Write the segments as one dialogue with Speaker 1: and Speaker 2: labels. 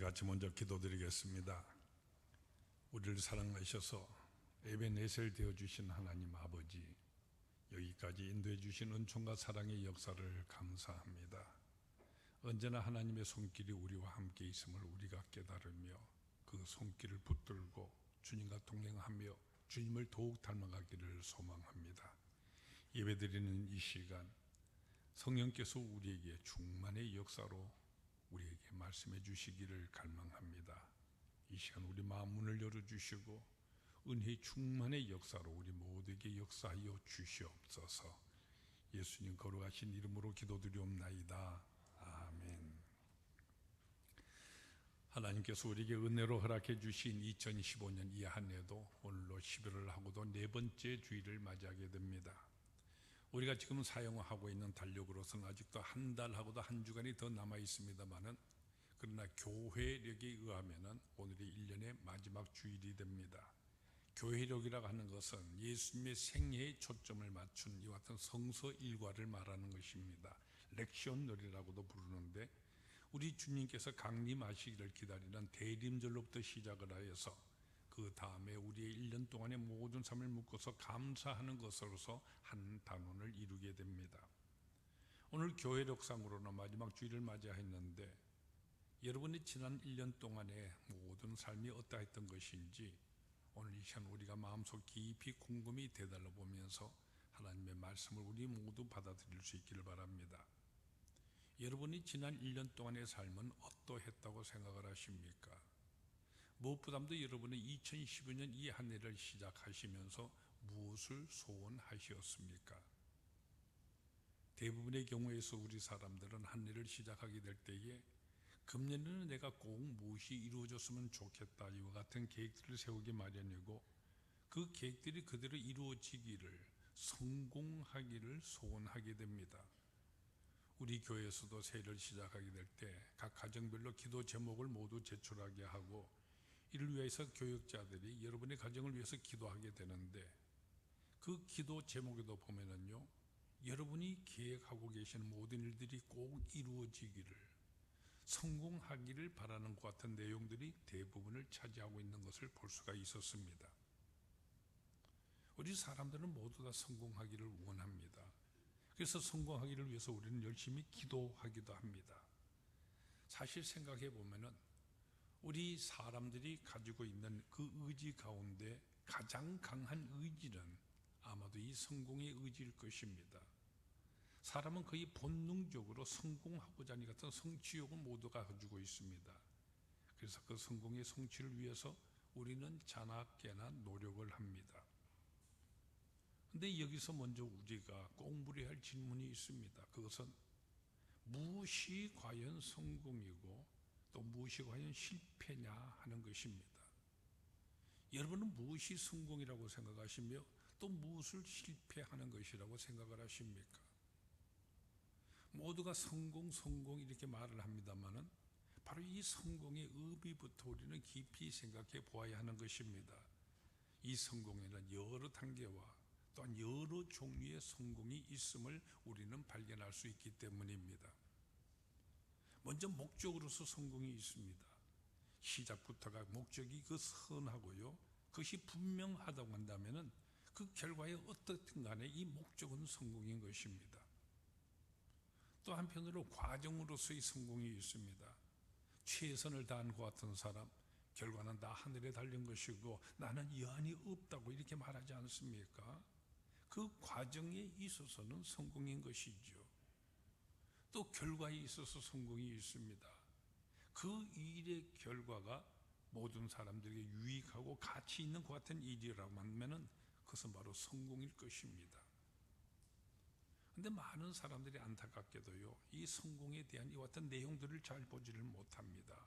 Speaker 1: 같이 먼저 기도드리겠습니다. 우리를 사랑하셔서 에베네셀 되어주신 하나님 아버지, 여기까지 인도해 주신 은총과 사랑의 역사를 감사합니다. 언제나 하나님의 손길이 우리와 함께 있음을 우리가 깨달으며 그 손길을 붙들고 주님과 동행하며 주님을 더욱 닮아가기를 소망합니다. 예배드리는 이 시간, 성령께서 우리에게 충만의 역사로 우리에게 말씀해 주시기를 갈망합니다. 이 시간 우리 마음 문을 열어주시고 은혜의 충만의 역사로 우리 모두에게 역사하여 주시옵소서. 예수님 거룩하신 이름으로 기도드리옵나이다. 아멘. 하나님께서 우리에게 은혜로 허락해 주신 2025년 이 한 해도 오늘로 11월을 하고도 네 번째 주일을 맞이하게 됩니다. 우리가 지금 사용하고 있는 달력으로서는 아직도 한 달하고도 한 주간이 더 남아 있습니다만은, 그러나 교회력에 의하면은 오늘이 1년의 마지막 주일이 됩니다. 교회력이라고 하는 것은 예수님의 생애에 초점을 맞춘 이와 같은 성서 일과를 말하는 것입니다. 렉션널이라고도 부르는데, 우리 주님께서 강림하시기를 기다리는 대림절로부터 시작을 하여서 그 다음에 우리의 1년 동안의 모든 삶을 묶어서 감사하는 것으로서 한 단원을 이루게 됩니다. 오늘 교회력상으로는 마지막 주일을 맞이했는데, 여러분이 지난 1년 동안의 모든 삶이 어떠했던 것인지 오늘 이 시간 우리가 마음속 깊이 곰곰이 되달아 보면서 하나님의 말씀을 우리 모두 받아들일 수 있기를 바랍니다. 여러분이 지난 1년 동안의 삶은 어떠했다고 생각을 하십니까? 무엇보다도 여러분이 2015년 이 한 해를 시작하시면서 무엇을 소원하셨습니까? 대부분의 경우에서 우리 사람들은 한 해를 시작하게 될 때에 금년에는 내가 꼭 무엇이 이루어졌으면 좋겠다 이와 같은 계획들을 세우기 마련이고, 그 계획들이 그대로 이루어지기를, 성공하기를 소원하게 됩니다. 우리 교회에서도 새해를 시작하게 될 때 각 가정별로 기도 제목을 모두 제출하게 하고, 이를 위해서 교역자들이 여러분의 가정을 위해서 기도하게 되는데, 그 기도 제목에도 보면은요, 여러분이 계획하고 계시는 모든 일들이 꼭 이루어지기를, 성공하기를 바라는 것 같은 내용들이 대부분을 차지하고 있는 것을 볼 수가 있었습니다. 우리 사람들은 모두 다 성공하기를 원합니다. 그래서 성공하기를 위해서 우리는 열심히 기도하기도 합니다. 사실 생각해 보면은 우리 사람들이 가지고 있는 그 의지 가운데 가장 강한 의지는 아마도 이 성공의 의지일 것입니다. 사람은 거의 본능적으로 성공하고자 하는 같은 성취욕을 모두가 가지고 있습니다. 그래서 그 성공의 성취를 위해서 우리는 자나깨나 노력을 합니다. 그런데 여기서 먼저 우리가 꼭 물어야 할 질문이 있습니다. 그것은 무엇이 과연 성공이고 또 무엇이 과연 실패냐 하는 것입니다. 여러분은 무엇이 성공이라고 생각하시며 또 무엇을 실패하는 것이라고 생각을 하십니까? 모두가 성공 이렇게 말을 합니다만은 바로 이 성공의 의미부터 우리는 깊이 생각해 보아야 하는 것입니다. 이 성공에는 여러 단계와 또한 여러 종류의 성공이 있음을 우리는 발견할 수 있기 때문입니다. 먼저 목적으로서 성공이 있습니다. 시작부터가 목적이 그 선하고요, 그것이 분명하다고 한다면 그 결과에 어떻든 간에 이 목적은 성공인 것입니다. 또 한편으로 과정으로서의 성공이 있습니다. 최선을 다한 것 같은 사람, 결과는 다 하늘에 달린 것이고 나는 여한이 없다고 이렇게 말하지 않습니까? 그 과정에 있어서는 성공인 것이죠. 또 결과에 있어서 성공이 있습니다. 그 일의 결과가 모든 사람들에게 유익하고 가치 있는 것 같은 일이라고 하면 그것은 바로 성공일 것입니다. 그런데 많은 사람들이 안타깝게도요, 이 성공에 대한 이와 같은 내용들을 잘 보지를 못합니다.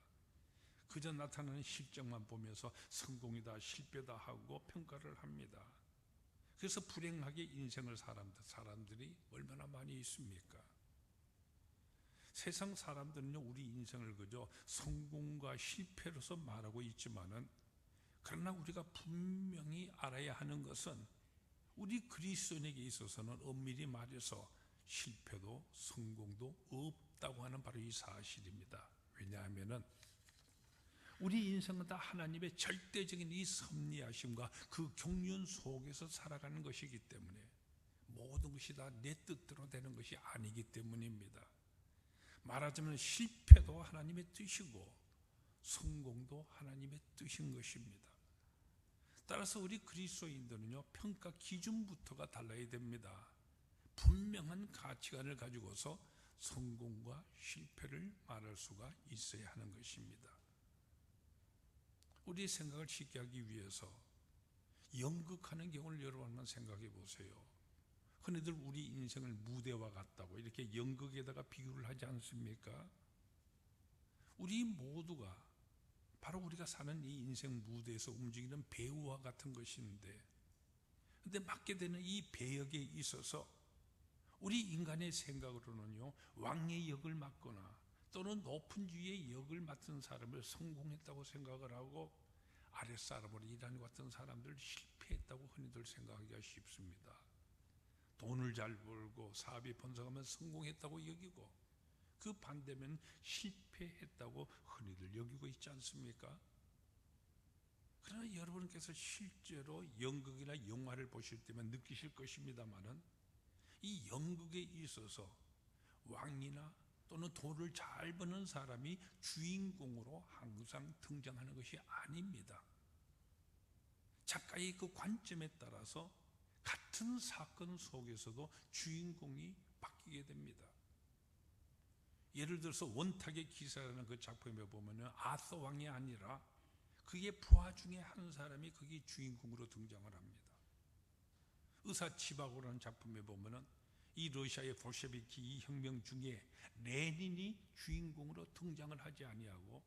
Speaker 1: 그저 나타나는 실적만 보면서 성공이다 실패다 하고 평가를 합니다. 그래서 불행하게 인생을 사람들이 얼마나 많이 있습니까? 세상 사람들은요, 우리 인생을 그저 성공과 실패로서 말하고 있지만은, 그러나 우리가 분명히 알아야 하는 것은 우리 그리스도인에게 있어서는 엄밀히 말해서 실패도 성공도 없다고 하는 바로 이 사실입니다. 왜냐하면은 우리 인생은 다 하나님의 절대적인 이 섭리하심과 그 경륜 속에서 살아가는 것이기 때문에 모든 것이 다 내 뜻대로 되는 것이 아니기 때문입니다. 말하자면 실패도 하나님의 뜻이고 성공도 하나님의 뜻인 것입니다. 따라서 우리 그리스도인들은요, 평가 기준부터가 달라야 됩니다. 분명한 가치관을 가지고서 성공과 실패를 말할 수가 있어야 하는 것입니다. 우리 생각을 쉽게 하기 위해서 연극하는 경우를 여러분 한번 생각해 보세요. 흔히들 우리 인생을 무대와 같다고 이렇게 연극에다가 비유를 하지 않습니까? 우리 모두가 바로 우리가 사는 이 인생 무대에서 움직이는 배우와 같은 것인데, 근데 맡게 되는 이 배역에 있어서 우리 인간의 생각으로는요, 왕의 역을 맡거나 또는 높은 주의 역을 맡은 사람을 성공했다고 생각을 하고 아랫사람으로 일하는 것 같은 사람들을 실패했다고 흔히들 생각하기가 쉽습니다. 돈을 잘 벌고 사업이 번성하면 성공했다고 여기고, 그 반대면 실패했다고 흔히들 여기고 있지 않습니까? 그러나 여러분께서 실제로 연극이나 영화를 보실 때면 느끼실 것입니다만은, 이 연극에 있어서 왕이나 또는 돈을 잘 버는 사람이 주인공으로 항상 등장하는 것이 아닙니다. 작가의 그 관점에 따라서 같은 사건 속에서도 주인공이 바뀌게 됩니다. 예를 들어서 원탁의 기사라는 그 작품에 보면은 아서 왕이 아니라 그의 부하 중에 한 사람이 거기 주인공으로 등장을 합니다. 의사 치바고라는 작품에 보면은 이 러시아의 볼셰비키 이 혁명 중에 레닌이 주인공으로 등장을 하지 아니하고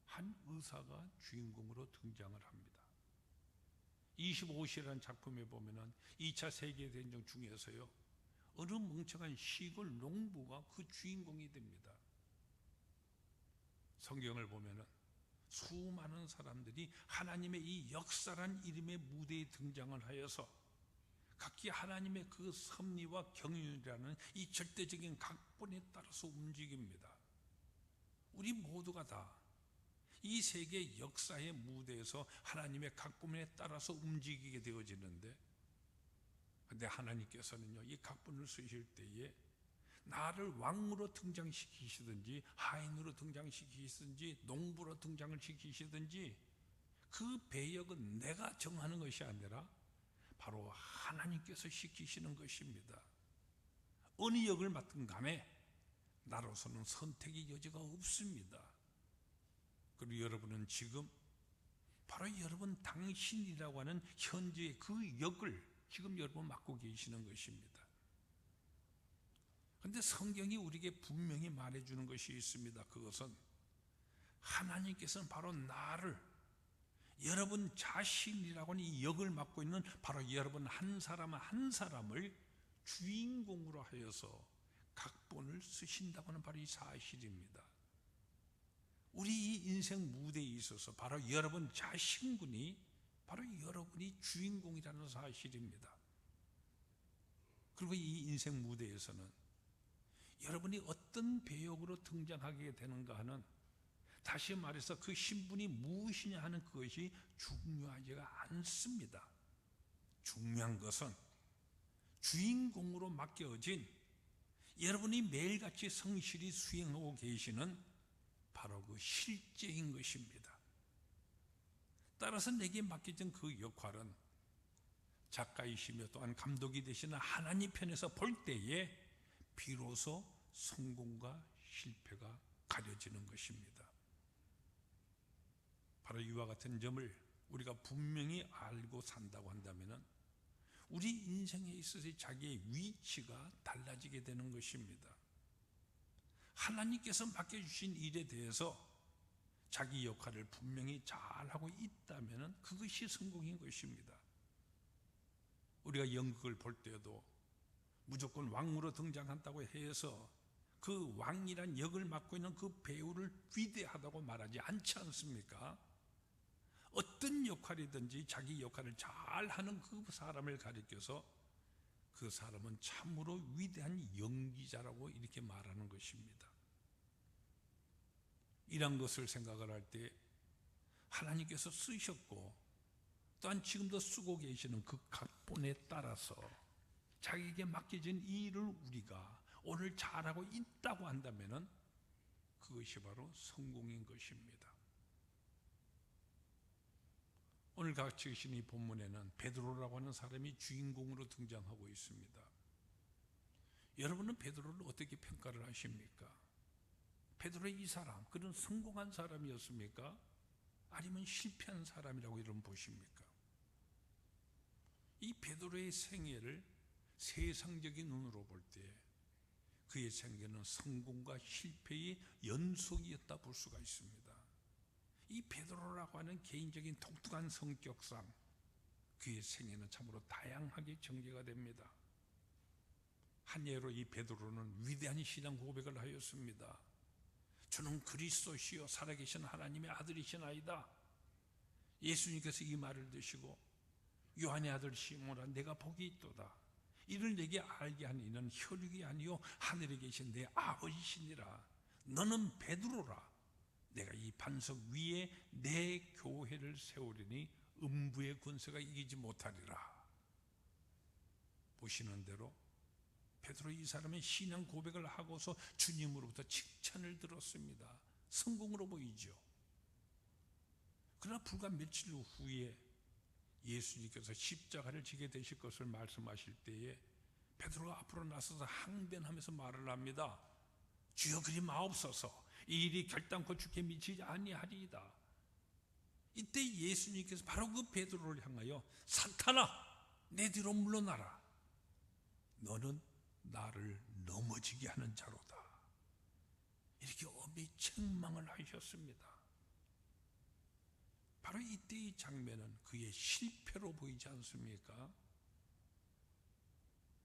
Speaker 1: 한 의사가 주인공으로 등장을 합니다. 25시라는 작품에 보면은 2차 세계대전 중에서요, 어느 멍청한 시골 농부가 그 주인공이 됩니다. 성경을 보면은 수많은 사람들이 하나님의 이 역사란 이름의 무대에 등장을 하여서 각기 하나님의 그 섭리와 경륜이라는 이 절대적인 각본에 따라서 움직입니다. 우리 모두가 다 이 세계 역사의 무대에서 하나님의 각본에 따라서 움직이게 되어지는데, 근데 하나님께서는요, 이 각본을 쓰실 때에 나를 왕으로 등장시키시든지 하인으로 등장시키시든지 농부로 등장을 시키시든지 그 배역은 내가 정하는 것이 아니라 바로 하나님께서 시키시는 것입니다. 어느 역을 맡든 간에 나로서는 선택의 여지가 없습니다. 그리고 여러분은 지금 바로 여러분 당신이라고 하는 현재의 그 역을 지금 여러분 맡고 계시는 것입니다. 그런데 성경이 우리에게 분명히 말해주는 것이 있습니다. 그것은 하나님께서는 바로 나를, 여러분 자신이라고 하는 이 역을 맡고 있는 바로 여러분 한 사람 한 사람을 주인공으로 하여서 각본을 쓰신다고 하는 바로 이 사실입니다. 우리 이 인생 무대에 있어서 바로 여러분 자신군이 바로 여러분이 주인공이라는 사실입니다. 그리고 이 인생 무대에서는 여러분이 어떤 배역으로 등장하게 되는가 하는, 다시 말해서 그 신분이 무엇이냐 하는 그것이 중요하지가 않습니다. 중요한 것은 주인공으로 맡겨진 여러분이 매일같이 성실히 수행하고 계시는 바로 그 실제인 것입니다. 따라서 내게 맡겨진 그 역할은 작가이시며 또한 감독이 되시는 하나님 편에서 볼 때에 비로소 성공과 실패가 가려지는 것입니다. 바로 이와 같은 점을 우리가 분명히 알고 산다고 한다면 우리 인생에 있어서 자기의 위치가 달라지게 되는 것입니다. 하나님께서 맡겨주신 일에 대해서 자기 역할을 분명히 잘하고 있다면 그것이 성공인 것입니다. 우리가 연극을 볼 때도 무조건 왕으로 등장한다고 해서 그 왕이란 역을 맡고 있는 그 배우를 위대하다고 말하지 않지 않습니까? 어떤 역할이든지 자기 역할을 잘하는 그 사람을 가리켜서 그 사람은 참으로 위대한 연기자라고 이렇게 말하는 것입니다. 이런 것을 생각을 할 때 하나님께서 쓰셨고 또한 지금도 쓰고 계시는 그 각본에 따라서 자기에게 맡겨진 이 일을 우리가 오늘 잘하고 있다고 한다면 그것이 바로 성공인 것입니다. 오늘 같이 계신 이 본문에는 베드로라고 하는 사람이 주인공으로 등장하고 있습니다. 여러분은 베드로를 어떻게 평가를 하십니까? 베드로의 이 사람, 그는 성공한 사람이었습니까? 아니면 실패한 사람이라고 여러분 보십니까? 이 베드로의 생애를 세상적인 눈으로 볼 때 그의 생애는 성공과 실패의 연속이었다 볼 수가 있습니다. 이 베드로라고 하는 개인적인 독특한 성격상 그의 생애는 참으로 다양하게 전개가 됩니다. 한 예로 이 베드로는 위대한 신앙 고백을 하였습니다. 저는 그리스도시요 살아계신 하나님의 아들이시나이다. 예수님께서 이 말을 드시고 요한의 아들 시몬아 내가 복이 있도다. 이를 내게 알게 한 이는 혈육이 아니요 하늘에 계신 내 아버지시니라. 너는 베드로라. 내가 이 반석 위에 내 교회를 세우리니 음부의 권세가 이기지 못하리라. 보시는 대로 베드로 이 사람은 신앙 고백을 하고서 주님으로부터 칭찬을 들었습니다. 성공으로 보이죠. 그러나 불과 며칠 후에 예수님께서 십자가를 지게 되실 것을 말씀하실 때에 베드로가 앞으로 나서서 항변하면서 말을 합니다. 주여 그리 마옵소서. 이 일이 결단코 주께 미치지 아니하리이다. 이때 예수님께서 바로 그 베드로를 향하여 사탄아 내 뒤로 물러나라. 너는 나를 넘어지게 하는 자로다. 이렇게 엄히 책망을 하셨습니다. 바로 이때의 장면은 그의 실패로 보이지 않습니까?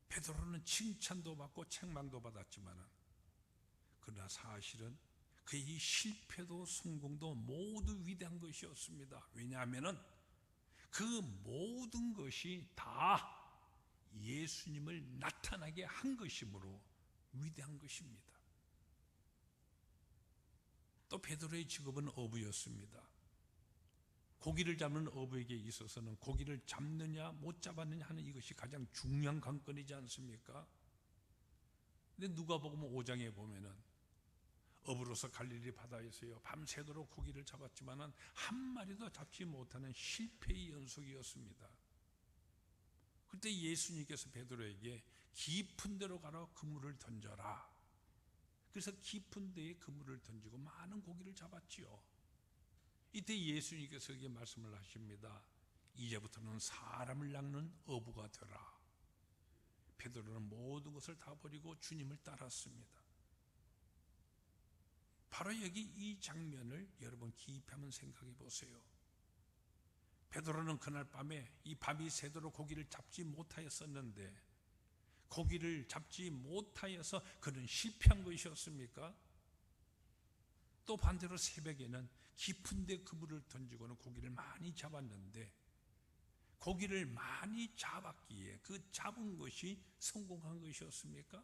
Speaker 1: 베드로는 칭찬도 받고 책망도 받았지만 그러나 사실은 그의 이 실패도 성공도 모두 위대한 것이었습니다. 왜냐하면 그 모든 것이 다 예수님을 나타나게 한 것이므로 위대한 것입니다. 또 베드로의 직업은 어부였습니다. 고기를 잡는 어부에게 있어서는 고기를 잡느냐 못 잡았느냐 하는 이것이 가장 중요한 관건이지 않습니까? 근데 누가복음 5장에 보면은 어부로서 갈릴리 바다에서요 밤새도록 고기를 잡았지만은 한 마리도 잡지 못하는 실패의 연속이었습니다. 그때 예수님께서 베드로에게 깊은 데로 가라 그물을 던져라. 그래서 깊은 데에 그물을 던지고 많은 고기를 잡았지요. 이때 예수님께서 그에게 말씀을 하십니다. 이제부터는 사람을 낚는 어부가 되라. 베드로는 모든 것을 다 버리고 주님을 따랐습니다. 바로 여기 이 장면을 여러분 깊이 한번 생각해 보세요. 베드로는 그날 밤에 이 밤이 새도록 고기를 잡지 못하였었는데 고기를 잡지 못하여서 그는 실패한 것이었습니까? 또 반대로 새벽에는 깊은 데 그물을 던지고는 고기를 많이 잡았는데 고기를 많이 잡았기에 그 잡은 것이 성공한 것이었습니까?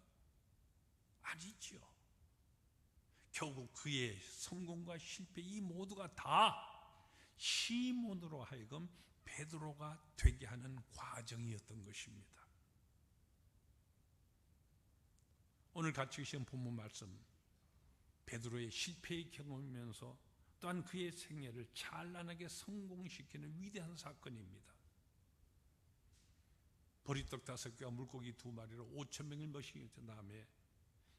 Speaker 1: 아니지요. 결국 그의 성공과 실패 이 모두가 다 시몬으로 하여금 베드로가 되게 하는 과정이었던 것입니다. 오늘 같이 계신 본문 말씀 베드로의 실패의 경험이면서 또한 그의 생애를 찬란하게 성공시키는 위대한 사건입니다. 보리떡 5개와 물고기 2마리로 5,000명을 먹이신 다음에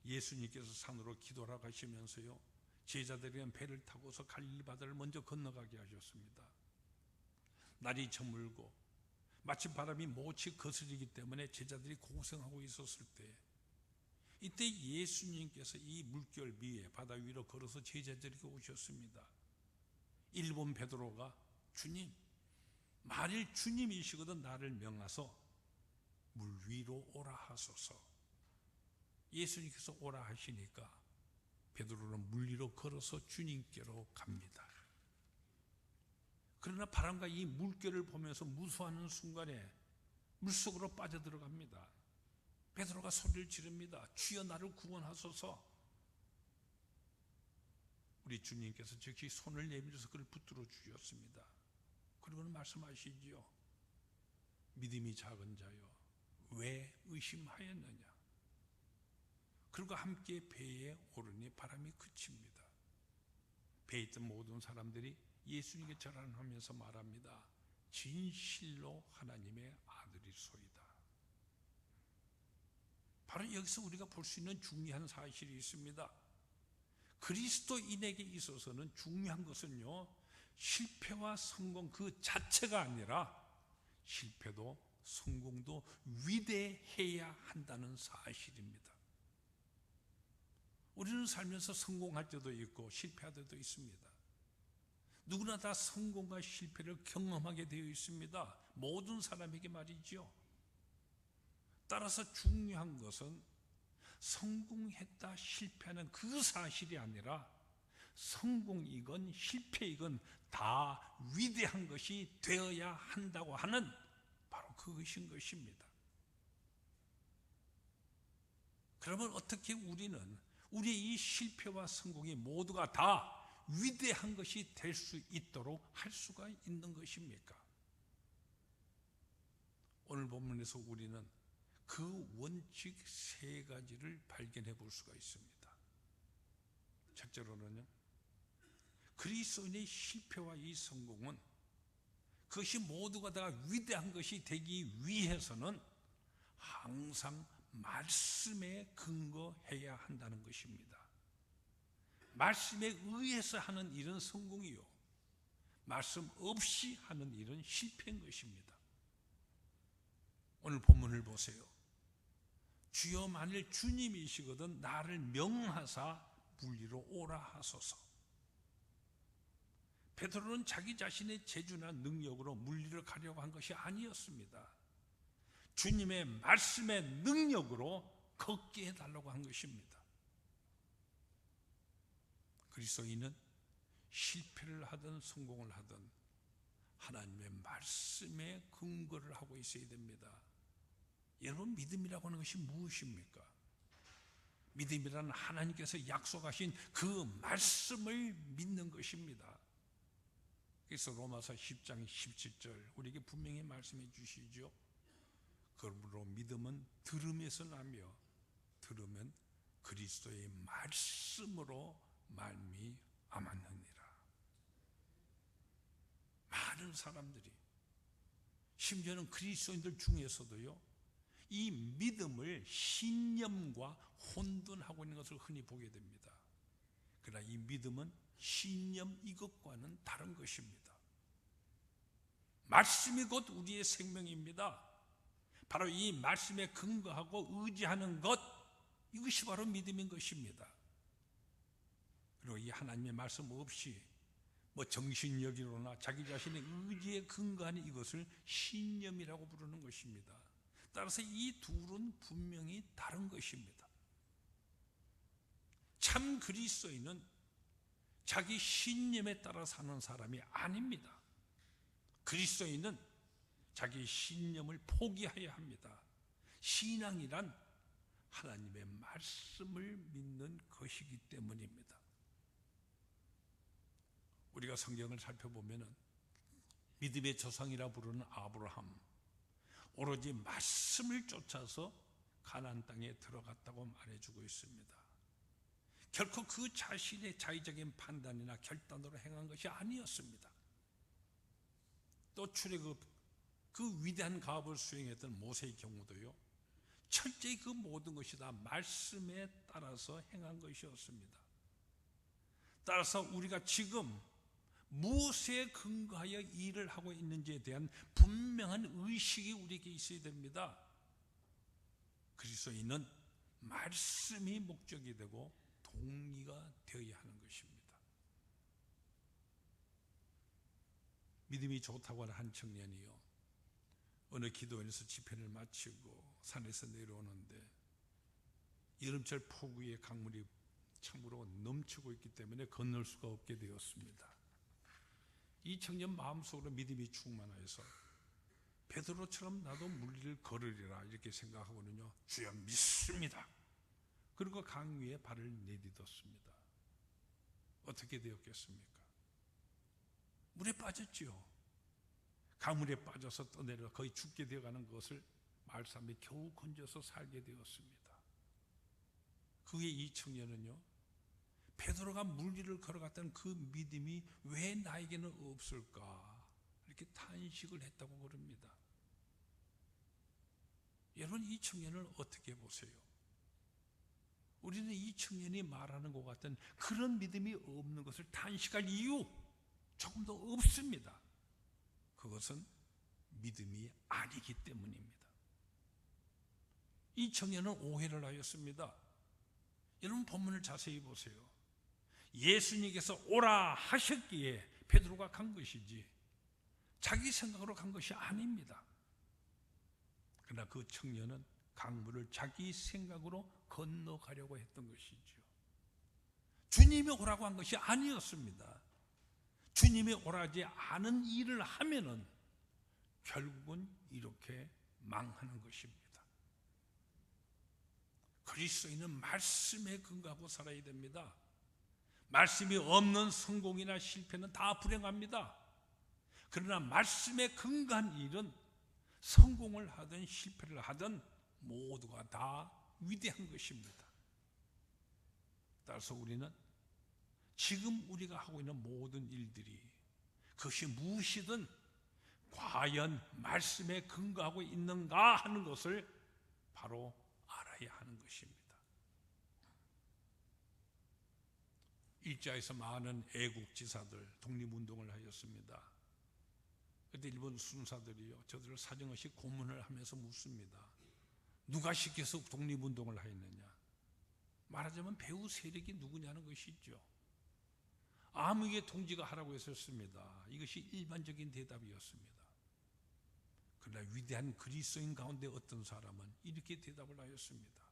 Speaker 1: 예수님께서 산으로 기도하러 가시면서요 제자들은 배를 타고서 갈릴리 바다를 먼저 건너가게 하셨습니다. 날이 저물고 마침 바람이 못이 거스리기 때문에 제자들이 고생하고 있었을 때 이때 예수님께서 이 물결 위에 바다 위로 걸어서 제자들에게 오셨습니다. 일본 베드로가 주님 만일 주님이시거든 나를 명하소 물 위로 오라 하소서. 예수님께서 오라 하시니까 베드로는 물 위로 걸어서 주님께로 갑니다. 그러나 바람과 이 물결을 보면서 무수하는 순간에 물속으로 빠져들어갑니다. 베드로가 소리를 지릅니다. 주여 나를 구원하소서. 우리 주님께서 즉시 손을 내밀어서 그를 붙들어 주셨습니다. 그리고는 말씀하시지요. 믿음이 작은 자여 왜 의심하였느냐. 그리고 함께 배에 오르니 바람이 그칩니다. 배에 있던 모든 사람들이 예수님께 절하면서 말합니다. 진실로 하나님의 아들이소이다. 바로 여기서 우리가 볼 수 있는 중요한 사실이 있습니다. 그리스도인에게 있어서는 중요한 것은요, 실패와 성공 그 자체가 아니라 실패도 성공도 위대해야 한다는 사실입니다. 우리는 살면서 성공할 때도 있고 실패할 때도 있습니다. 누구나 다 성공과 실패를 경험하게 되어 있습니다. 모든 사람에게 말이죠. 따라서 중요한 것은 성공했다 실패하는 그 사실이 아니라 성공이건 실패이건 다 위대한 것이 되어야 한다고 하는 바로 그것인 것입니다. 그러면 어떻게 우리는 우리의 이 실패와 성공이 모두가 다 위대한 것이 될 수 있도록 할 수가 있는 것입니까? 오늘 본문에서 우리는 그 원칙 세 가지를 발견해 볼 수가 있습니다. 첫째로는요, 그리스도인의 실패와 이 성공은 그것이 모두가 다 위대한 것이 되기 위해서는 항상 말씀에 근거해야 한다는 것입니다. 말씀에 의해서 하는 일은 성공이요, 말씀 없이 하는 일은 실패인 것입니다. 오늘 본문을 보세요. 주여 만일 주님이시거든 나를 명하사 물리로 오라 하소서. 베드로는 자기 자신의 재주나 능력으로 물리를 가려고 한 것이 아니었습니다. 주님의 말씀의 능력으로 걷게 해달라고 한 것입니다. 그리스도인은 실패를 하든 성공을 하든 하나님의 말씀에 근거를 하고 있어야 됩니다. 여러분, 믿음이라고 하는 것이 무엇입니까? 믿음이라는 하나님께서 약속하신 그 말씀을 믿는 것입니다. 그래서 로마서 10장 17절 우리에게 분명히 말씀해 주시죠. 그러므로 믿음은 들음에서 나며 들으면 그리스도의 말씀으로 말미암았느니라. 많은 사람들이, 심지어는 그리스도인들 중에서도요, 이 믿음을 신념과 혼돈하고 있는 것을 흔히 보게 됩니다. 그러나 이 믿음은 신념 이것과는 다른 것입니다. 말씀이 곧 우리의 생명입니다. 바로 이 말씀에 근거하고 의지하는 것, 이것이 바로 믿음인 것입니다. 그리고 이 하나님의 말씀 없이 정신력이로나 자기 자신의 의지에 근거하는 이것을 신념이라고 부르는 것입니다. 따라서 이 둘은 분명히 다른 것입니다. 참 그리스도인은 자기 신념에 따라 사는 사람이 아닙니다. 그리스도인은 자기 신념을 포기해야 합니다. 신앙이란 하나님의 말씀을 믿는 것이기 때문입니다. 우리가 성경을 살펴보면 믿음의 조상이라 부르는 아브라함, 오로지 말씀을 쫓아서 가나안 땅에 들어갔다고 말해주고 있습니다. 결코 그 자신의 자의적인 판단이나 결단으로 행한 것이 아니었습니다. 또 출애굽 그 위대한 가업을 수행했던 모세의 경우도요, 철저히 그 모든 것이 다 말씀에 따라서 행한 것이었습니다. 따라서 우리가 지금 무엇에 근거하여 일을 하고 있는지에 대한 분명한 의식이 우리에게 있어야 됩니다. 그리스도인은 말씀이 목적이 되고 동기가 되어야 하는 것입니다. 믿음이 좋다고 하는 한 청년이요, 어느 기도원에서 집회를 마치고 산에서 내려오는데 여름철 폭우에 강물이 참으로 넘치고 있기 때문에 건널 수가 없게 되었습니다. 이 청년 마음속으로 믿음이 충만하여서 베드로처럼 나도 물리를 걸으리라 이렇게 생각하고는요, 주여 믿습니다. 그리고 강 위에 발을 내딛었습니다. 어떻게 되었겠습니까? 물에 빠졌지요. 강물에 빠져서 떠내려 거의 죽게 되어가는 것을 마을 사람이 겨우 건져서 살게 되었습니다. 그 후에 이 청년은요, 베드로가 물 위를 걸어갔다는 그 믿음이 왜 나에게는 없을까? 이렇게 탄식을 했다고 그럽니다. 여러분, 이 청년을 어떻게 보세요? 우리는 이 청년이 말하는 것 같은 그런 믿음이 없는 것을 탄식할 이유 조금도 없습니다. 그것은 믿음이 아니기 때문입니다. 이 청년은 오해를 하였습니다. 여러분, 본문을 자세히 보세요. 예수님께서 오라 하셨기에 베드로가 간 것이지 자기 생각으로 간 것이 아닙니다. 그러나 그 청년은 강물을 자기 생각으로 건너가려고 했던 것이죠. 주님이 오라고 한 것이 아니었습니다. 주님이 오라지 않은 일을 하면은 결국은 이렇게 망하는 것입니다. 그리스도인은 말씀에 근거하고 살아야 됩니다. 말씀이 없는 성공이나 실패는 다 불행합니다. 그러나 말씀에 근거한 일은 성공을 하든 실패를 하든 모두가 다 위대한 것입니다. 따라서 우리는 지금 우리가 하고 있는 모든 일들이 그것이 무엇이든 과연 말씀에 근거하고 있는가 하는 것을 바로 알아야 하는 것입니다. 일자에서 많은 애국지사들 독립운동을 하였습니다. 그때 일본 순사들이요, 저들을 사정없이 고문을 하면서 묻습니다. 누가 시켜서 독립운동을 하였느냐? 말하자면 배후 세력이 누구냐는 것이죠. 아무에게 통지가 하라고 했었습니다. 이것이 일반적인 대답이었습니다. 그러나 위대한 그리스도인 가운데 어떤 사람은 이렇게 대답을 하였습니다.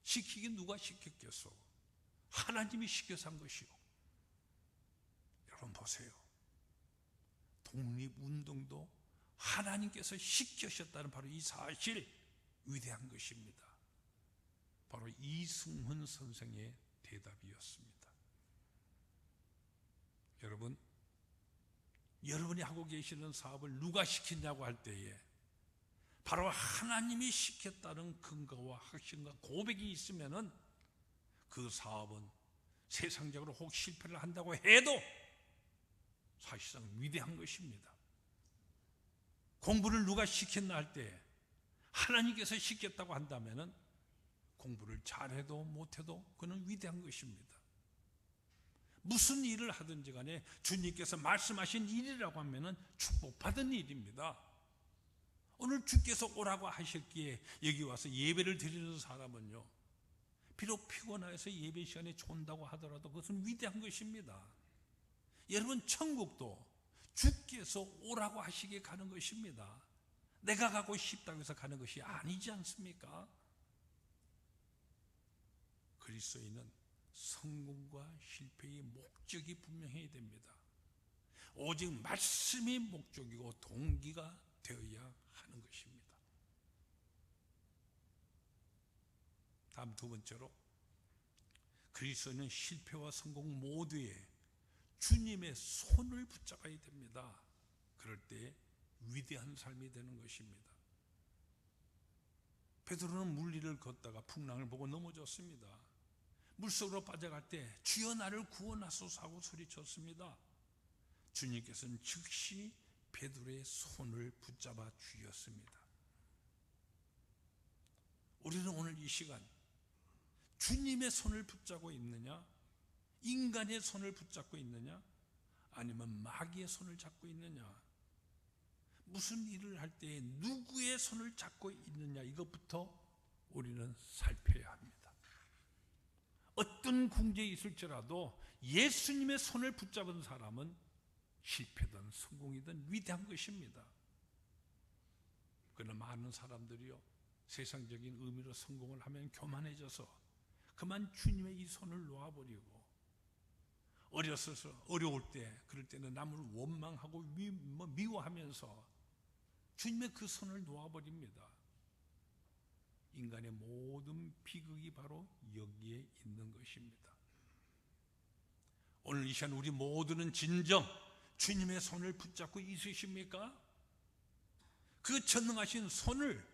Speaker 1: 시키긴 누가 시켰겠소? 하나님이 시켜서 한 것이요. 여러분 보세요. 독립운동도 하나님께서 시키셨다는 바로 이 사실, 위대한 것입니다. 바로 이승훈 선생의 대답이었습니다. 여러분, 여러분이 하고 계시는 사업을 누가 시켰냐고 할 때에 바로 하나님이 시켰다는 근거와 확신과 고백이 있으면은 그 사업은 세상적으로 혹 실패를 한다고 해도 사실상 위대한 것입니다. 공부를 누가 시켰나 할 때 하나님께서 시켰다고 한다면은 공부를 잘해도 못해도 그는 위대한 것입니다. 무슨 일을 하든지 간에 주님께서 말씀하신 일이라고 하면은 축복받은 일입니다. 오늘 주께서 오라고 하셨기에 여기 와서 예배를 드리는 사람은요, 비록 피곤해서 예배 시간에 존다고 하더라도 그것은 위대한 것입니다. 여러분, 천국도 주께서 오라고 하시기에 가는 것입니다. 내가 가고 싶다고 해서 가는 것이 아니지 않습니까? 그리스도인은 성공과 실패의 목적이 분명해야 됩니다. 오직 말씀이 목적이고 동기가 되어야 하는 것입니다. 다음 두 번째로, 그리스도인은 실패와 성공 모두에 주님의 손을 붙잡아야 됩니다. 그럴 때 위대한 삶이 되는 것입니다. 베드로는 물 위를 걷다가 풍랑을 보고 넘어졌습니다. 물속으로 빠져갈 때 주여 나를 구원하소서 하고 소리쳤습니다. 주님께서는 즉시 베드로의 손을 붙잡아 주셨습니다. 우리는 오늘 이 시간 주님의 손을 붙잡고 있느냐, 인간의 손을 붙잡고 있느냐, 아니면 마귀의 손을 잡고 있느냐, 무슨 일을 할 때 누구의 손을 잡고 있느냐, 이것부터 우리는 살펴야 합니다. 어떤 궁지에 있을지라도 예수님의 손을 붙잡은 사람은 실패든 성공이든 위대한 것입니다. 그러나 많은 사람들이요, 세상적인 의미로 성공을 하면 교만해져서 그만 주님의 이 손을 놓아버리고, 어려울 때, 그럴 때는 남을 원망하고 미워하면서 주님의 그 손을 놓아버립니다. 인간의 모든 비극이 바로 여기에 있는 것입니다. 오늘 이 시간 우리 모두는 진정 주님의 손을 붙잡고 있으십니까? 그 전능하신 손을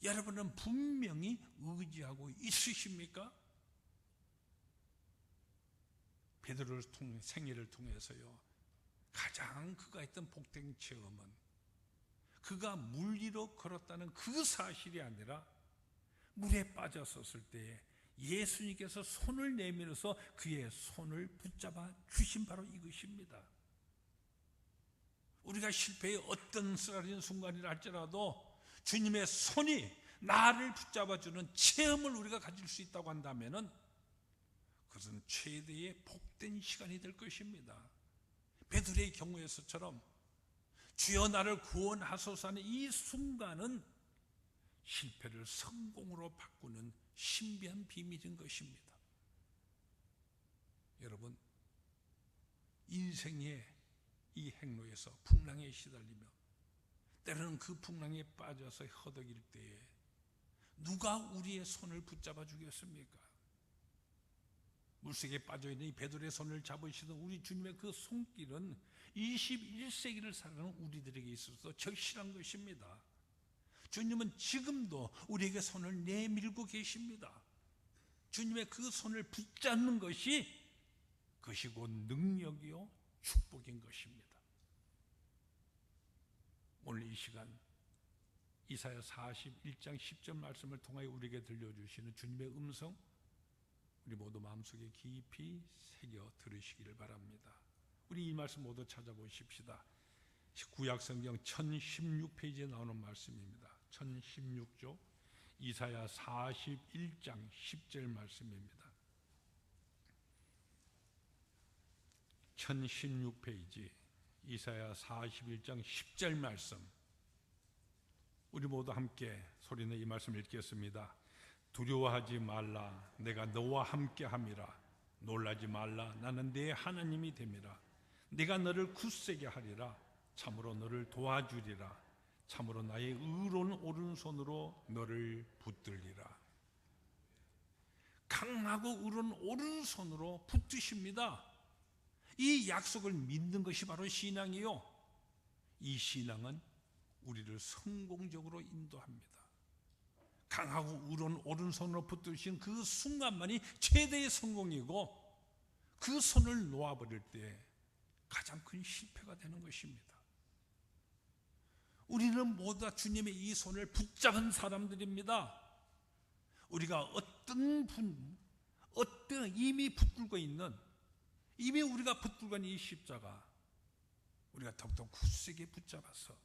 Speaker 1: 여러분은 분명히 의지하고 있으십니까? 베드로를 통해 생애를 통해서요, 가장 그가 했던 복된 체험은 그가 물 위로 걸었다는 그 사실이 아니라 물에 빠졌었을 때에 예수님께서 손을 내밀어서 그의 손을 붙잡아 주신 바로 이것입니다. 우리가 실패의 어떤 쓰라린 순간이라 할지라도 주님의 손이 나를 붙잡아주는 체험을 우리가 가질 수 있다고 한다면 그것은 최대의 복된 시간이 될 것입니다. 베드로의 경우에서처럼 주여 나를 구원하소서 하는 이 순간은 실패를 성공으로 바꾸는 신비한 비밀인 것입니다. 여러분, 인생의 이 행로에서 풍랑에 시달리며 때로는 그 풍랑에 빠져서 허덕일 때에 누가 우리의 손을 붙잡아 주겠습니까? 물속에 빠져있는 이 베드로의 손을 잡으시던 우리 주님의 그 손길은 21세기를 살아가는 우리들에게 있어서 절실한 것입니다. 주님은 지금도 우리에게 손을 내밀고 계십니다. 주님의 그 손을 붙잡는 것이 그것이 곧 능력이요 축복인 것입니다. 오늘 이 시간 이사야 41장 10절 말씀을 통하여 우리에게 들려주시는 주님의 음성, 우리 모두 마음속에 깊이 새겨 들으시기를 바랍니다. 우리 이 말씀 모두 찾아보십시다. 구약성경 1016페이지에 나오는 말씀입니다. 1016조 이사야 41장 10절 말씀입니다. 1016페이지 이사야 41장 10절 말씀, 우리 모두 함께 소리내 이 말씀 읽겠습니다. 두려워하지 말라, 내가 너와 함께 함이라. 놀라지 말라, 나는 네 하나님이 됨이라. 내가 너를 굳세게 하리라. 참으로 너를 도와주리라. 참으로 나의 의로운 오른손으로 너를 붙들리라. 강하고 의로운 오른손으로 붙드십니다. 이 약속을 믿는 것이 바로 신앙이요, 이 신앙은 우리를 성공적으로 인도합니다. 강하고 의로운 오른손으로 붙드신 그 순간만이 최대의 성공이고, 그 손을 놓아버릴 때 가장 큰 실패가 되는 것입니다. 우리는 모두 다 주님의 이 손을 붙잡은 사람들입니다. 우리가 어떤 이미 붙들고 있는, 이미 우리가 붙들고 있는 이 십자가, 우리가 더욱더 굳세게 붙잡아서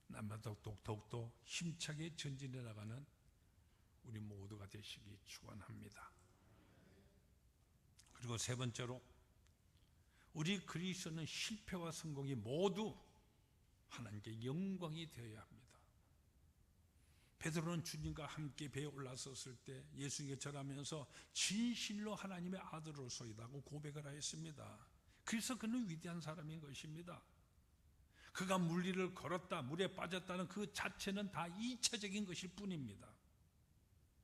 Speaker 1: 남마다 더욱더 힘차게 전진해 나가는 우리 모두가 되시기 축원합니다. 그리고 세 번째로, 우리 그리스도는 실패와 성공이 모두 하나님께 영광이 되어야 합니다. 베드로는 주님과 함께 배에 올라섰을 때 예수님께 절하면서 진실로 하나님의 아들로소이다고 고백을 하였습니다. 그래서 그는 위대한 사람인 것입니다. 그가 물 위를 걸었다, 물에 빠졌다는 그 자체는 다 이차적인 것일 뿐입니다.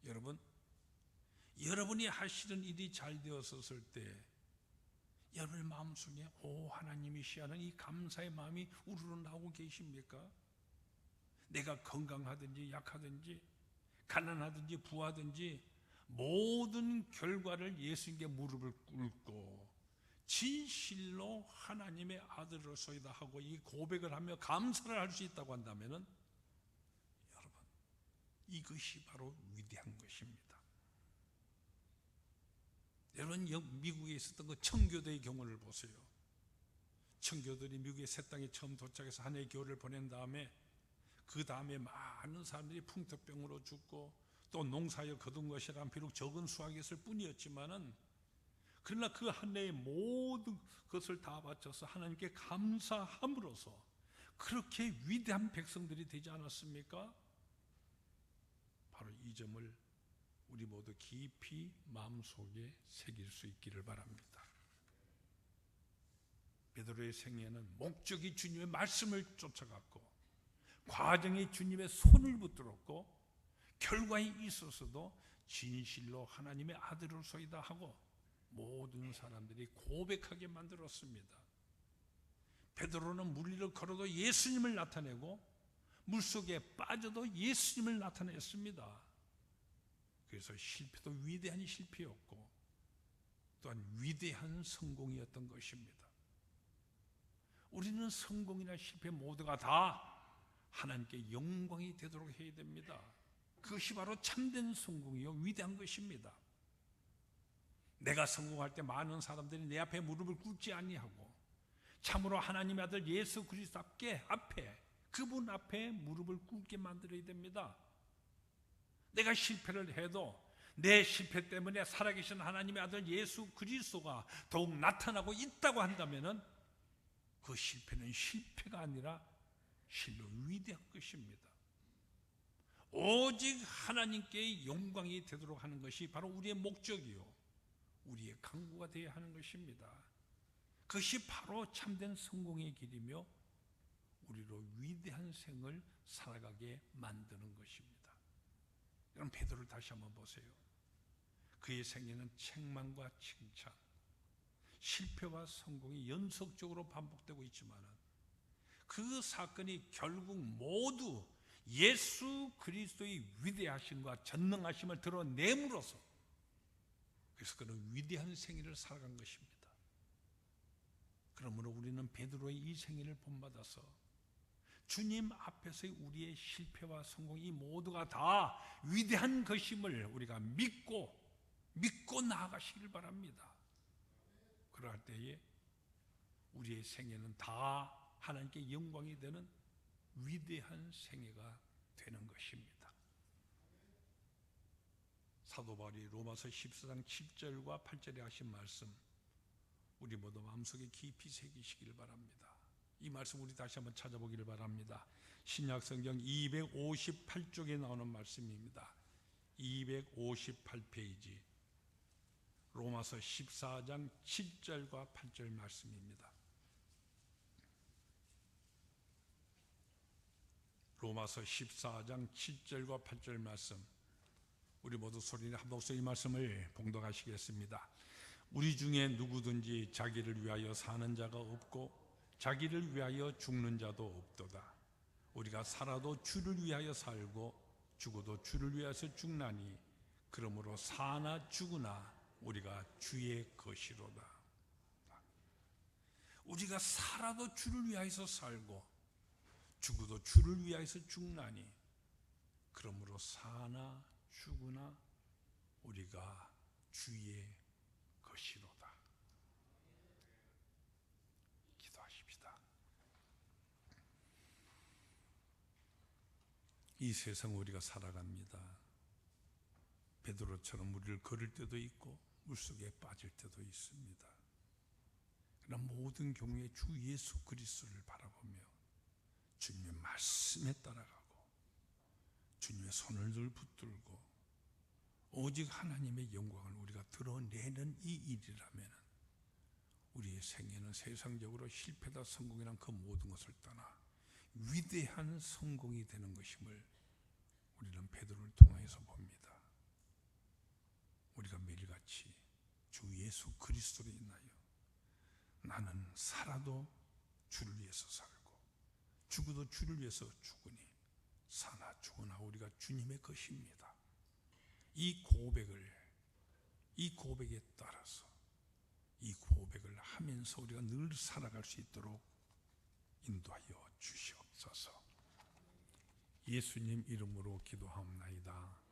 Speaker 1: 여러분, 여러분이 하시는 일이 잘 되었을 때 여러분의 마음속에 오 하나님이시하는 이 감사의 마음이 우르르 나오고 계십니까? 내가 건강하든지 약하든지 가난하든지 부하든지 모든 결과를 예수님께 무릎을 꿇고 진실로 하나님의 아들로서이다 하고 이 고백을 하며 감사를 할 수 있다고 한다면 여러분, 이것이 바로 위대한 것입니다. 여러분, 미국에 있었던 그 청교도의 경우를 보세요. 청교도들이 미국의 새 땅에 처음 도착해서 한 해의 겨울을 보낸 다음에 그 다음에 많은 사람들이 풍토병으로 죽고 또 농사에 거둔 것이란 비록 적은 수확이었을 뿐이었지만은, 그러나 그 한 해의 모든 것을 다 바쳐서 하나님께 감사함으로써 그렇게 위대한 백성들이 되지 않았습니까? 바로 이 점을 우리 모두 깊이 마음속에 새길 수 있기를 바랍니다. 베드로의 생애는 목적이 주님의 말씀을 쫓아갔고 과정이 주님의 손을 붙들었고 결과에 있어서도 진실로 하나님의 아들로소이다 하고 모든 사람들이 고백하게 만들었습니다. 베드로는 물 위를 걸어도 예수님을 나타내고 물속에 빠져도 예수님을 나타냈습니다. 그래서 실패도 위대한 실패였고 또한 위대한 성공이었던 것입니다. 우리는 성공이나 실패 모두가 다 하나님께 영광이 되도록 해야 됩니다. 그것이 바로 참된 성공이요 위대한 것입니다. 내가 성공할 때 많은 사람들이 내 앞에 무릎을 꿇지 아니하고 참으로 하나님의 아들 예수 그리스도 앞에 그분 앞에 무릎을 꿇게 만들어야 됩니다. 내가 실패를 해도 내 실패 때문에 살아계신 하나님의 아들 예수 그리스도가 더욱 나타나고 있다고 한다면 그 실패는 실패가 아니라 실로 위대한 것입니다. 오직 하나님께 영광이 되도록 하는 것이 바로 우리의 목적이요 우리의 강구가 되어야 하는 것입니다. 그것이 바로 참된 성공의 길이며 우리로 위대한 생을 살아가게 만드는 것입니다. 여러분 베드로를 다시 한번 보세요. 그의 생애는 책망과 칭찬, 실패와 성공이 연속적으로 반복되고 있지만 그 사건이 결국 모두 예수 그리스도의 위대하심과 전능하심을 드러내므로써 그래서 그는 위대한 생애를 살아간 것입니다. 그러므로 우리는 베드로의 이 생애를 본받아서 주님 앞에서의 우리의 실패와 성공이 모두가 다 위대한 것임을 우리가 믿고 나아가시길 바랍니다. 그럴 때에 우리의 생애는 다 하나님께 영광이 되는 위대한 생애가 되는 것입니다. 사도 바울이 로마서 14장 7절과 8절에 하신 말씀 우리 모두 마음속에 깊이 새기시길 바랍니다. 이 말씀 우리 다시 한번 찾아보기를 바랍니다. 신약성경 258쪽에 나오는 말씀입니다. 258페이지 로마서 14장 7절과 8절 말씀입니다. 로마서 14장 7절과 8절 말씀 우리 모두 소리내 한 목소리 이 말씀을 봉독하시겠습니다. 우리 중에 누구든지 자기를 위하여 사는 자가 없고 자기를 위하여 죽는 자도 없도다. 우리가 살아도 주를 위하여 살고 죽어도 주를 위하여 죽나니 그러므로 사나 죽으나 우리가 주의 것이로다. 우리가 살아도 주를 위하여서 살고 죽어도 주를 위하여서 죽나니 그러므로 사나 죽으나 우리가 주의 것이로다. 기도하십시다. 이 세상 우리가 살아갑니다. 베드로처럼 우리를 걸을 때도 있고 물속에 빠질 때도 있습니다. 그러나 모든 경우에 주 예수 그리스도를 바라보며 주님의 말씀에 따라가고 주님의 손을 늘 붙들고 오직 하나님의 영광을 우리가 드러내는 이 일이라면 우리의 생애는 세상적으로 실패다 성공이란 그 모든 것을 떠나 위대한 성공이 되는 것임을 우리는 베드로를 통해서 봅니다. 우리가 매일같이 주 예수 그리스도로 인하여 나는 살아도 주를 위해서 살고 죽어도 주를 위해서 죽으니 사나 죽으나 우리가 주님의 것입니다. 이 고백에 따라서 이 고백을 하면서 우리가 늘 살아갈 수 있도록 인도하여 주시옵소서. 예수님 이름으로 기도하옵나이다.